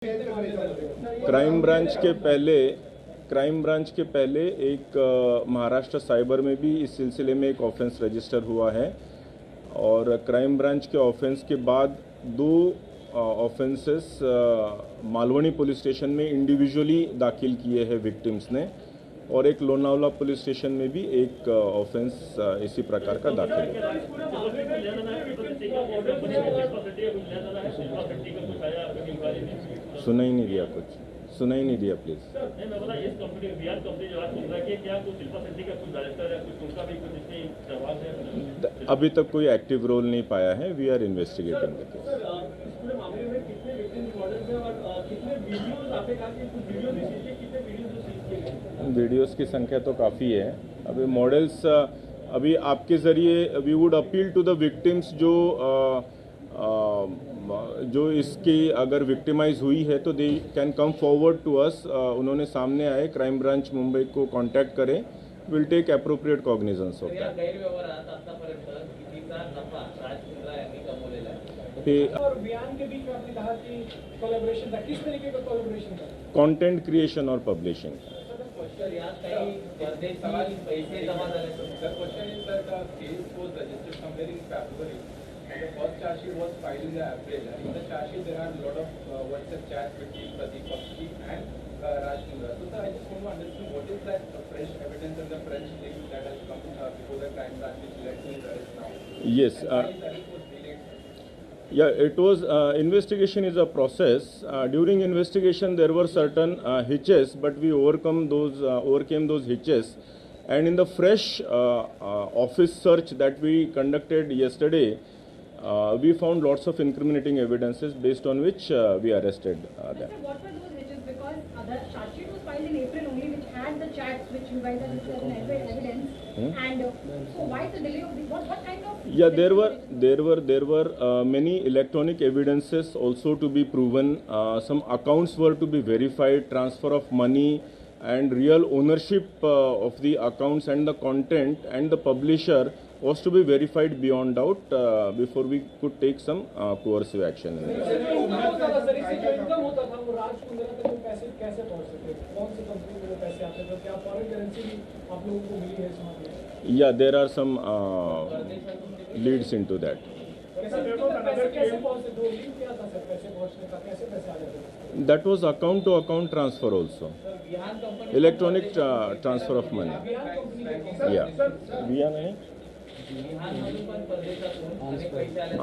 Crime branch के पहले एक महाराष्ट्र साइबर में भी इस सिलसिले में एक ऑफेंस रजिस्टर हुआ है और क्राइम ब्रांच के ऑफेंस के बाद दो ऑफेंसेस मालवनी पुलिस स्टेशन में इंडिविजुअली दाखिल किए हैं विक्टिम्स ने और एक लोनावला पुलिस स्टेशन में भी एक ऑफेंस इसी प्रकार का दाखिल है। सुना ही नहीं दिया प्लीज। अभी तक कोई एक्टिव रोल नहीं पाया है। We are investigating the case. Videos की संख्या तो काफ़ी है। अभी मॉडल्स अभी आपके ज़रिए we would appeal to the victims जो इसकी अगर विक्टिमाइज हुई है तो they can come forward to us. उन्होंने सामने आए, क्राइम ब्रांच मुंबई को कांटेक्ट करें, will take appropriate cognizance of that. Content creation और publishing. The first charge sheet was filed in April. In the charge sheet, there are a lot of WhatsApp chats between Pradeep Bakshi and Raj Mundra. So, sir, I just want to understand what is that fresh evidence and the fresh things that has come before the crime branch which led to his arrest now? Yes. Yeah, it was investigation is a process. During investigation, there were certain hitches, but we overcame those hitches. And in the fresh office search that we conducted yesterday, we found lots of incriminating evidences based on which we arrested them. Sir, what were those hitches? Because the charge sheet was filed in April only, which had the chats which you guys have listed as evidence. And so why the delay of this? What kind of? Yeah, there were many electronic evidences also to be proven. Some accounts were to be verified, transfer of money, and real ownership of the accounts and the content and the publisher was to be verified beyond doubt before we could take some coercive action in this. Yeah, there are some leads into that. That was account to account transfer also. Electronic transfer of money. Yeah.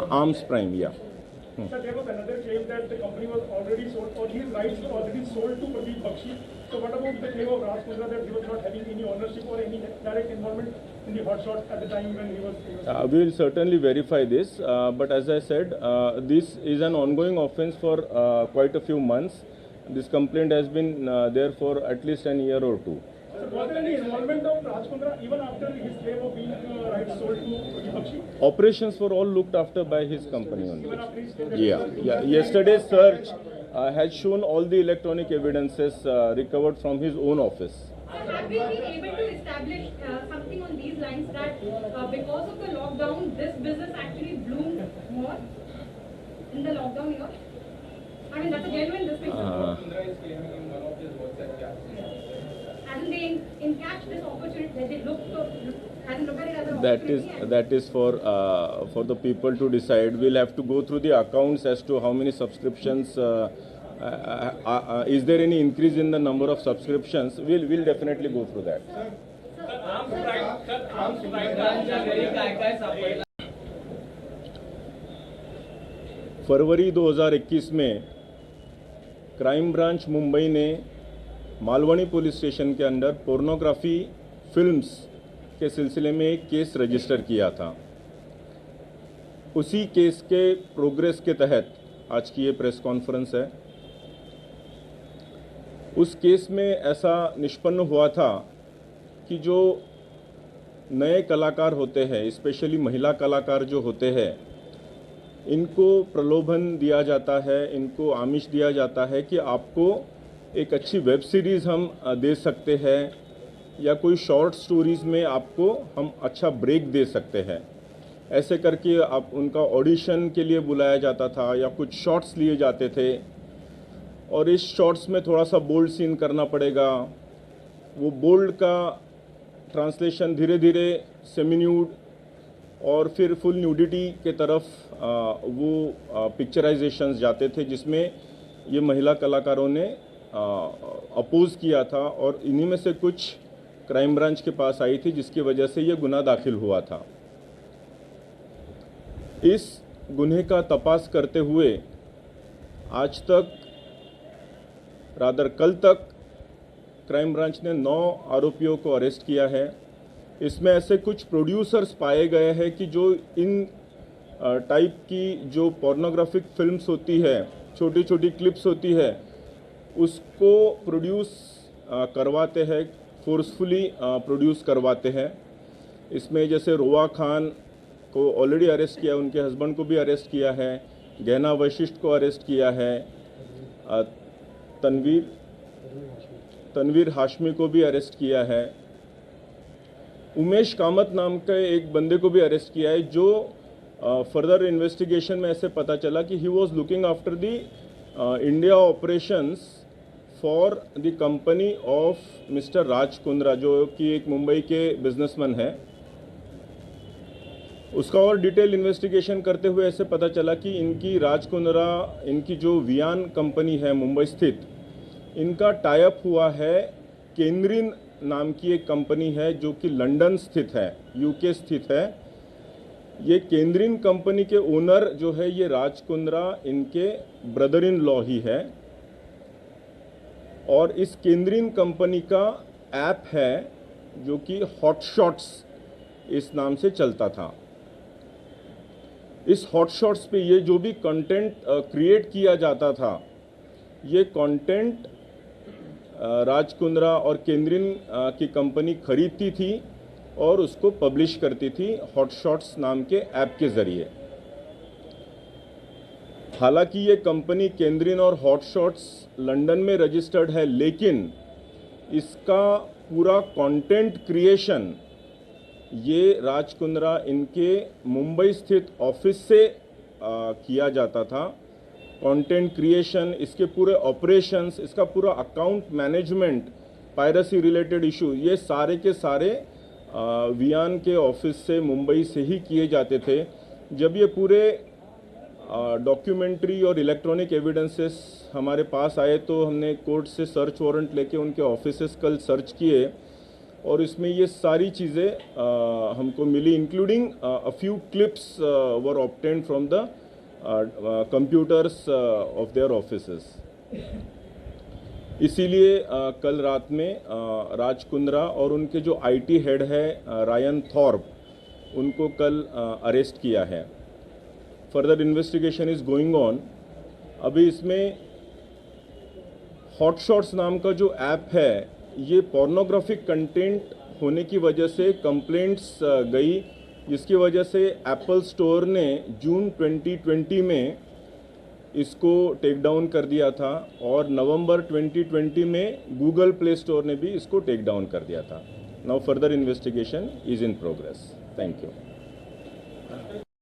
Arms Prime, yeah. Sir, there was another claim that the company was already sold, or his rights were already sold to Pradeep Bakshi. So what about the claim of Raj Mundra that he was not having any ownership or any direct involvement in the hotshot at the time when he was we will certainly verify this, but as I said, this is an ongoing offense for quite a few months. This complaint has been there for at least an year or two. So was there any involvement of Raj Mundra even after his claim of being rights sold to Pradeep Bakshi? Operations were all looked after by his company only. Even after his Yeah. Yesterday's search has shown all the electronic evidences recovered from his own office. Have we been able to establish something on these lines that because of the lockdown, this business actually bloomed more in the lockdown year? I mean, that's a genuine distinction. Mundra is claiming in one of his WhatsApp chats. Hasn't they encashed this opportunity? They hasn't looked at it as an opportunity? That is for the people to decide. We'll have to go through the accounts as to how many subscriptions. Is there any increase in the number of subscriptions? We'll definitely go through that. फरवरी 2021 में crime branch Mumbai ने Malvani police station के अंदर pornography films के सिलसिले में एक case register किया था। उसी केस के प्रोग्रेस के तहत आज की ये प्रेस कॉन्फ्रेंस है। उस केस में ऐसा निष्पन्न हुआ था कि जो नए कलाकार होते हैं, स्पेशली महिला कलाकार जो होते हैं, इनको प्रलोभन दिया जाता है, इनको आमिष दिया जाता है कि आपको एक अच्छी वेब सीरीज़ हम दे सकते हैं या कोई शॉर्ट स्टोरीज़ में आपको हम अच्छा ब्रेक दे सकते हैं। ऐसे करके आप उनका ऑडिशन के लिए बुलाया जाता था या कुछ शॉट्स लिए जाते थे और इस शॉट्स में थोड़ा सा बोल्ड सीन करना पड़ेगा। वो बोल्ड का ट्रांसलेशन धीरे धीरे सेमी न्यूड और फिर फुल न्यूडिटी के तरफ वो पिक्चराइजेशंस जाते थे, जिसमें ये महिला कलाकारों ने अपोज किया था और इन्हीं में से कुछ क्राइम ब्रांच के पास आई थी, जिसकी वजह से ये गुनाह दाखिल हुआ था। इस गुन्हे का तपास करते हुए आज तक कल तक क्राइम ब्रांच ने 9 आरोपियों को अरेस्ट किया है। इसमें ऐसे कुछ प्रोड्यूसर्स पाए गए हैं कि जो इन टाइप की जो पोर्नोग्राफिक फिल्म्स होती है, छोटी छोटी क्लिप्स होती है, उसको प्रोड्यूस करवाते हैं, फोर्सफुली प्रोड्यूस करवाते हैं। इसमें जैसे रोआ खान को ऑलरेडी अरेस्ट किया, उनके हस्बैंड को भी अरेस्ट किया है, गहना वशिष्ठ को अरेस्ट किया है, तनवीर हाशमी को भी अरेस्ट किया है, उमेश कामत नाम के एक बंदे को भी अरेस्ट किया है, जो फर्दर इन्वेस्टिगेशन में ऐसे पता चला कि he was looking after the India operations for the company of Mr Raj Kundra, जो कि एक मुंबई के बिजनेसमैन है। उसका और डिटेल इन्वेस्टिगेशन करते हुए ऐसे पता चला कि इनकी राज कुंद्रा, इनकी जो वियान कंपनी है मुंबई स्थित, इनका टाई अप हुआ है केंद्रीन नाम की एक कंपनी है जो कि लंदन स्थित है, यूके स्थित है। ये केंद्रीन कंपनी के ओनर जो है ये राज कुंद्रा इनके ब्रदर इन लॉ ही है, और इस केंद्रीन कंपनी का ऐप है जो कि हॉटशॉट्स इस नाम से चलता था। इस हॉटशॉट्स पे ये जो भी कंटेंट क्रिएट किया जाता था, ये कंटेंट राज कुंद्रा और केंद्रीन की कंपनी खरीदती थी और उसको पब्लिश करती थी हॉटशॉट्स नाम के ऐप के ज़रिए। हालांकि ये कंपनी केंद्रीन और हॉटशॉट्स लंदन में रजिस्टर्ड है, लेकिन इसका पूरा कंटेंट क्रिएशन ये राज कुंद्रा इनके मुंबई स्थित ऑफिस से किया जाता था। कंटेंट क्रिएशन, इसके पूरे ऑपरेशंस, इसका पूरा account management, piracy related issue, ये सारे के सारे वियान के ऑफिस से मुंबई से ही किए जाते थे। जब ये पूरे डॉक्यूमेंट्री और इलेक्ट्रॉनिक एविडेंसेस हमारे पास आए तो हमने कोर्ट से सर्च वारंट लेके उनके ऑफिसेस कल सर्च किए और इसमें ये सारी चीज़ें हमको मिली, including a few clips were obtained from the computers of their offices. इसीलिए कल रात में राज कुंद्रा और उनके जो आईटी हेड है रायन थॉर्प, उनको कल अरेस्ट किया है। Further investigation is going on. अभी इसमें हॉटशॉट्स नाम का जो ऐप है, ये पोर्नोग्राफिक कंटेंट होने की वजह से कंप्लेंट्स गई, जिसकी वजह से एप्पल स्टोर ने जून 2020 में इसको टेक डाउन कर दिया था और नवंबर 2020 में गूगल प्ले स्टोर ने भी इसको टेक डाउन कर दिया था। Now further investigation is in progress. Thank you.